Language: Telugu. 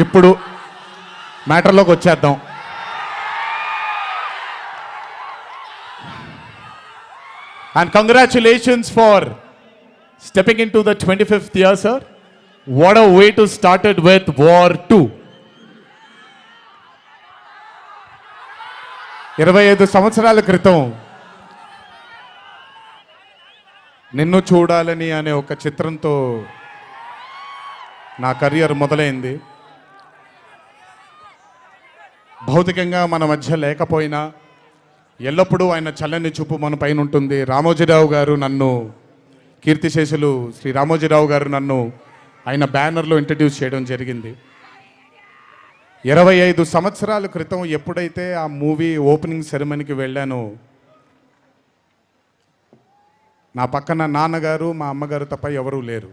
ఇప్పుడు మ్యాటర్లోకి వచ్చేద్దాం. And congratulations for stepping into the 25th year, sir. What a way to start it with War 2. 25 సంవత్సరాల క్రితం నిన్ను చూడాలని అనే ఒక చిత్రంతో నా కెరియర్ మొదలైంది. భౌతికంగా మన మధ్య లేకపోయినా ఎల్లప్పుడూ ఆయన చల్లని చూపు మన పైన ఉంటుంది. రామోజీరావు గారు నన్ను, కీర్తిశేషులు శ్రీ రామోజీరావు గారు నన్ను ఆయన బ్యానర్లో ఇంట్రడ్యూస్ చేయడం జరిగింది. 25 సంవత్సరాల క్రితం ఎప్పుడైతే ఆ మూవీ ఓపెనింగ్ సెరమనీకి వెళ్ళానో నా పక్కన నాన్నగారు మా అమ్మగారు తప్ప ఎవరూ లేరు.